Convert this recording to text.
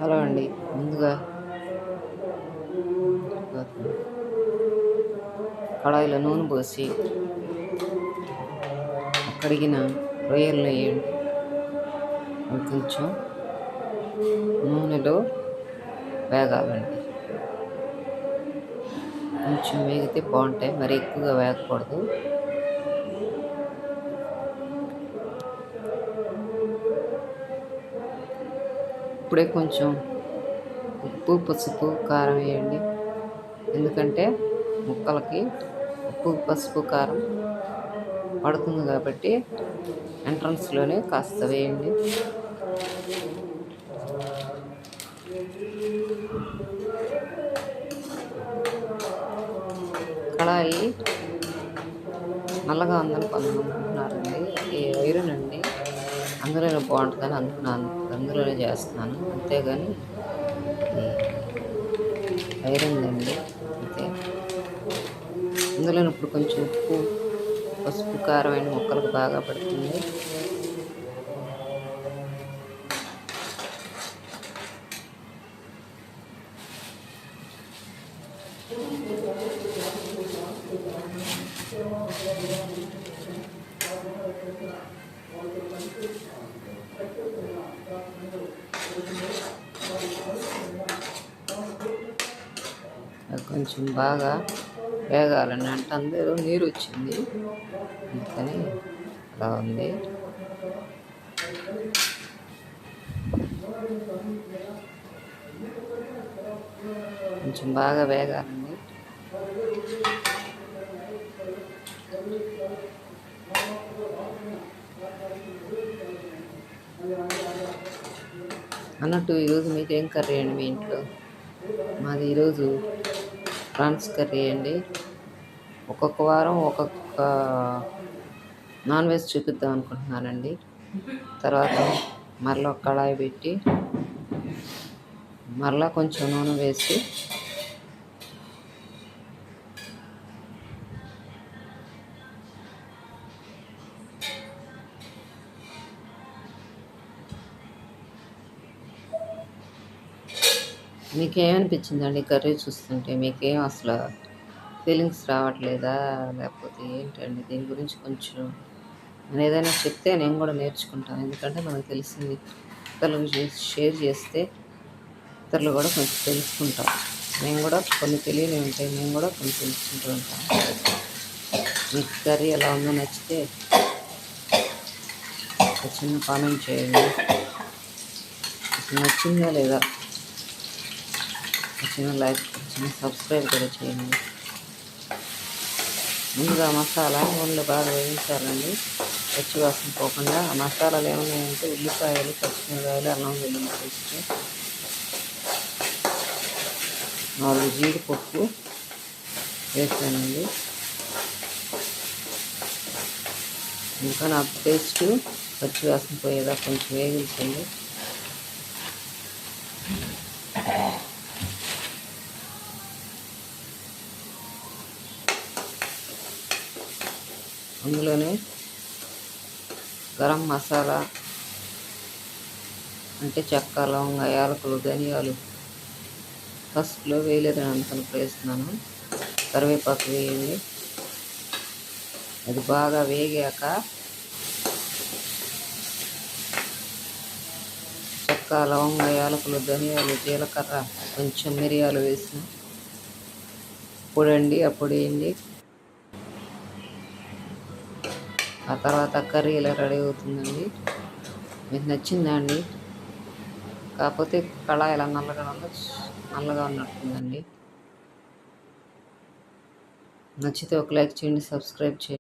Hello అండి. ముందుగా కడాయిలో నూనె పోసి కడిగిన రొయ్యలు వేయండి. అవి కొంచెం నూనెలో వేగాలండి. కొంచెం వేగితే బాగుంటాయి, మరి ఎక్కువగా వేగకూడదు. ఇప్పుడే కొంచెం ఉప్పు, పసుపు, కారం వేయండి. ఎందుకంటే ముక్కలకి ఉప్పు, పసుపు, కారం పడుతుంది కాబట్టి ఎంట్రన్స్లోనే కాస్త వేయండి. కళాయి నల్లగా ఉందని కొంతమంది అంటున్నారండి. అది ఐరన్ అండి, అందులోనే బాగుంటుందని అందులోనే చేస్తున్నాను. అంతేగాని ఐరన్ అండి అంతే. అందులో ఇప్పుడు కొంచెం ఉప్పు, పసుపు, కారం అయిన ముక్కలకు బాగా పడుతుంది. కొంచెం బాగా వేగాలని అంటే అందరూ నీరు వచ్చింది, అందుకని అలా ఉంది. కొంచెం బాగా వేగాలండి. అన్నట్టు ఈరోజు మీకేం కర్రీ అండి మీ ఇంట్లో? మాది ఈరోజు ప్రాన్స్ కర్రీ అండి. ఒక్కొక్క వారం ఒక్కొక్క నాన్ వెజ్ చూపిద్దాం అనుకుంటున్నానండి. తర్వాత మరలా కళాయి పెట్టి మరలా కొంచెం నూనె వేసి మీకేమనిపించిందండి కర్రీ చూస్తుంటే? మీకేం అసలు ఫీలింగ్స్ రావట్లేదా, లేకపోతే ఏంటండి? దీని గురించి కొంచెం నేను ఏదైనా చెప్తే నేను కూడా నేర్చుకుంటాను. ఎందుకంటే మనకు తెలిసింది ఇతరులకు షేర్ చేస్తే ఇతరులు కూడా కొంచెం తెలుసుకుంటాం. మేము కూడా కొన్ని తెలియని ఉంటాయి, మేము కూడా కొన్ని తెలుసుకుంటూ ఉంటాం. మీకు కర్రీ ఎలా ఉందో నచ్చితే ఒక చిన్న కామెంట్ చేయండి. నచ్చిందా లేదా చిన్న లైక్, చిన్న సబ్స్క్రైబ్ కూడా చేయండి. ముందుగా మసాలా నూనెలో బాగా వేయించాలండి, పచ్చివాసన పోకుండా. ఆ మసాలాలు ఏమున్నాయంటే ఉల్లిపాయలు, పచ్చిమిరకాయలు, అల్లం వెల్లుల్లి పేస్ట్, 4 జీడిపప్పు వేసానండి. ఇంకా నా పేస్ట్ పచ్చివాసన పోయేదా కొంచెం వేగించండి. అందులోనే గరం మసాలా అంటే చెక్క, లవంగ, యాలకులు, ధనియాలు ఫస్ట్లో వేయలేదని అనుకుని వేస్తున్నాను. కరివేపాకు వేయండి. అది బాగా వేగాక చెక్క, లవంగ, యాలకులు, ధనియాలు, జీలకర్ర, కొంచెం మిరియాలు వేసిన పొడండి, ఆ పొడి వేయండి. ఆ తర్వాత కర్రీ ఇలా రెడీ అవుతుందండి. మీకు నచ్చిందా అండి? కాకపోతే కళాయి ఇలా నల్లగా ఉన్నట్టుందండి. నచ్చితే ఒక లైక్ చేయండి, సబ్స్క్రైబ్ చేయండి.